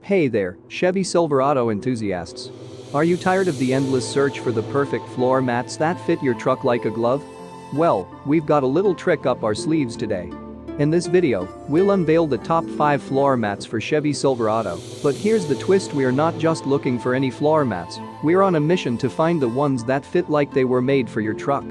Hey there, Chevy Silverado enthusiasts. Are you tired of the endless search for the perfect floor mats that fit your truck like a glove? Well, we've got a little trick up our sleeves today. In this video, we'll unveil the top 5 floor mats for Chevy Silverado, but here's the twist: we're not just looking for any floor mats, we're on a mission to find the ones that fit like they were made for your truck.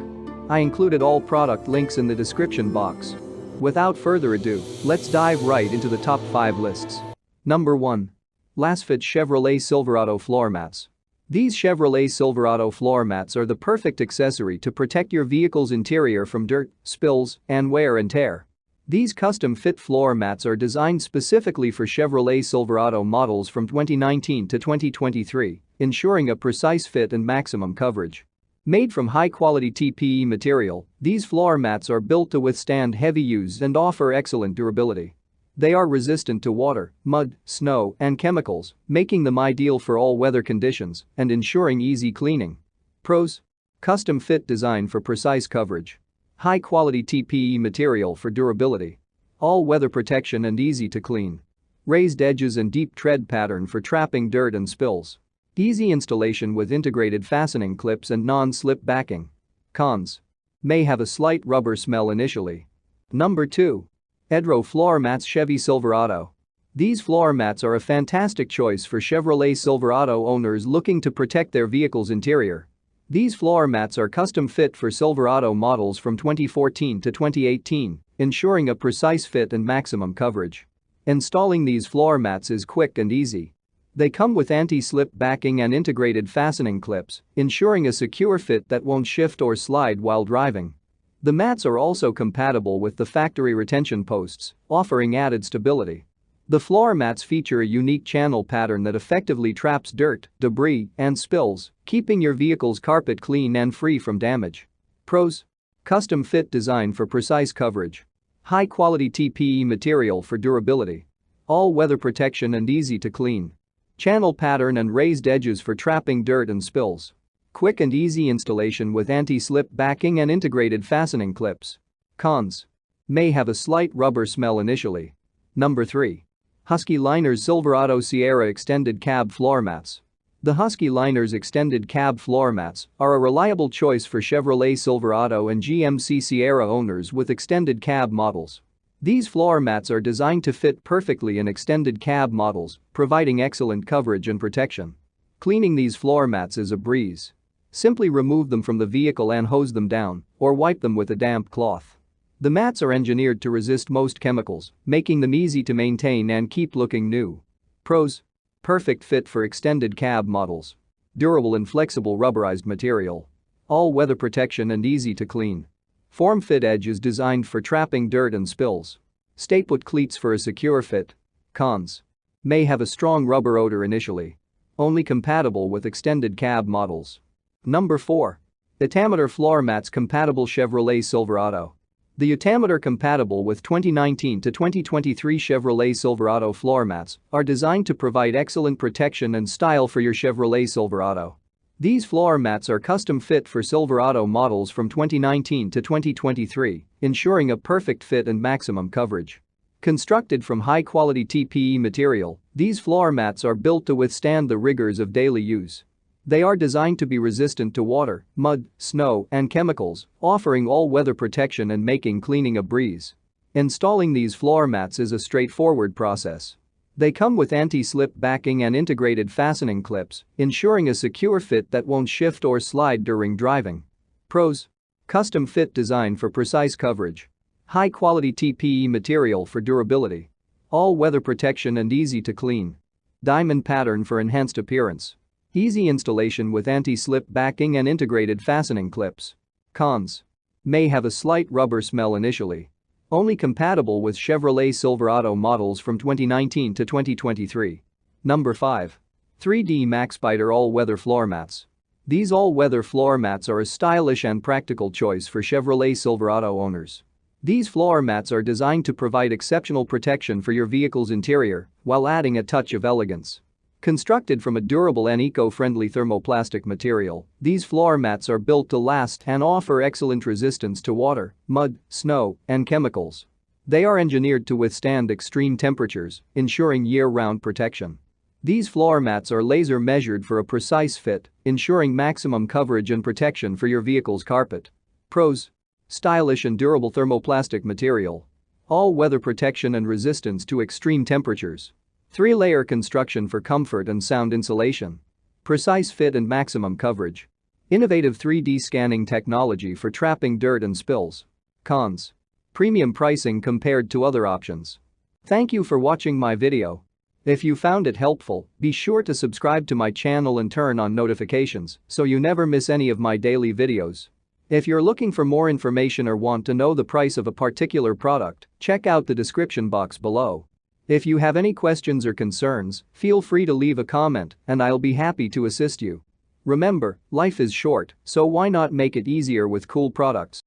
I included all product links in the description box. Without further ado, let's dive right into the top 5 lists. Number 1. Lasfit Chevrolet Silverado Floor Mats. These Chevrolet Silverado floor mats are the perfect accessory to protect your vehicle's interior from dirt, spills, and wear and tear. These custom-fit floor mats are designed specifically for Chevrolet Silverado models from 2019 to 2023, ensuring a precise fit and maximum coverage. Made from high-quality TPE material, these floor mats are built to withstand heavy use and offer excellent durability. They are resistant to water, mud, snow, and chemicals, making them ideal for all weather conditions and ensuring easy cleaning. Pros: custom fit design for precise coverage. High-quality TPE material for durability. All-weather protection and easy to clean. Raised edges and deep tread pattern for trapping dirt and spills. Easy installation with integrated fastening clips and non-slip backing. Cons: may have a slight rubber smell initially. Number 2. Edro Floor Mats Chevy Silverado. These floor mats are a fantastic choice for Chevrolet Silverado owners looking to protect their vehicle's interior. These floor mats are custom fit for Silverado models from 2014 to 2018, ensuring a precise fit and maximum coverage. Installing these floor mats is quick and easy. They come with anti-slip backing and integrated fastening clips, ensuring a secure fit that won't shift or slide while driving. The mats are also compatible with the factory retention posts, offering added stability. The floor mats feature a unique channel pattern that effectively traps dirt, debris, and spills, keeping your vehicle's carpet clean and free from damage. Pros: custom fit design for precise coverage. High-quality TPE material for durability. All-weather protection and easy to clean. Channel pattern and raised edges for trapping dirt and spills. Quick and easy installation with anti-slip backing and integrated fastening clips. Cons: may have a slight rubber smell initially. Number 3. Husky Liners Silverado Sierra Extended Cab Floor Mats. The Husky Liners Extended Cab Floor Mats are a reliable choice for Chevrolet Silverado and GMC Sierra owners with extended cab models. These floor mats are designed to fit perfectly in extended cab models, providing excellent coverage and protection. Cleaning these floor mats is a breeze. Simply remove them from the vehicle and hose them down, or wipe them with a damp cloth. The mats are engineered to resist most chemicals, making them easy to maintain and keep looking new. Pros: perfect fit for extended cab models. Durable and flexible rubberized material. All-weather protection and easy to clean. Form-fit edge is designed for trapping dirt and spills. Stay-put cleats for a secure fit. Cons: may have a strong rubber odor initially. Only compatible with extended cab models. Number 4. Utameter Floor Mats Compatible Chevrolet Silverado. The Utameter compatible with 2019 to 2023 Chevrolet Silverado floor mats are designed to provide excellent protection and style for your Chevrolet Silverado. These floor mats are custom fit for Silverado models from 2019 to 2023, ensuring a perfect fit and maximum coverage. Constructed from high-quality TPE material, these floor mats are built to withstand the rigors of daily use. They are designed to be resistant to water, mud, snow, and chemicals, offering all-weather protection and making cleaning a breeze. Installing these floor mats is a straightforward process. They come with anti-slip backing and integrated fastening clips, ensuring a secure fit that won't shift or slide during driving. Pros: custom fit design for precise coverage. High-quality TPE material for durability. All-weather protection and easy to clean. Diamond pattern for enhanced appearance. Easy installation with anti-slip backing and integrated fastening clips. Cons: may have a slight rubber smell initially. Only compatible with Chevrolet Silverado models from 2019 to 2023. Number 5. 3D Max Spider All-Weather Floor Mats. These all-weather floor mats are a stylish and practical choice for Chevrolet Silverado owners. These floor mats are designed to provide exceptional protection for your vehicle's interior while adding a touch of elegance. Constructed from a durable and eco-friendly thermoplastic material, these floor mats are built to last and offer excellent resistance to water, mud, snow, and chemicals. They are engineered to withstand extreme temperatures, ensuring year-round protection. These floor mats are laser measured for a precise fit, ensuring maximum coverage and protection for your vehicle's carpet. Pros: stylish and durable thermoplastic material. All-weather protection and resistance to extreme temperatures. 3-layer construction for comfort and sound insulation. Precise fit and maximum coverage. Innovative 3D scanning technology for trapping dirt and spills. Cons: premium pricing compared to other options. Thank you for watching my video. If you found it helpful, be sure to subscribe to my channel and turn on notifications so you never miss any of my daily videos. If you're looking for more information or want to know the price of a particular product, check out the description box below. If you have any questions or concerns, feel free to leave a comment and I'll be happy to assist you. Remember, life is short, so why not make it easier with cool products?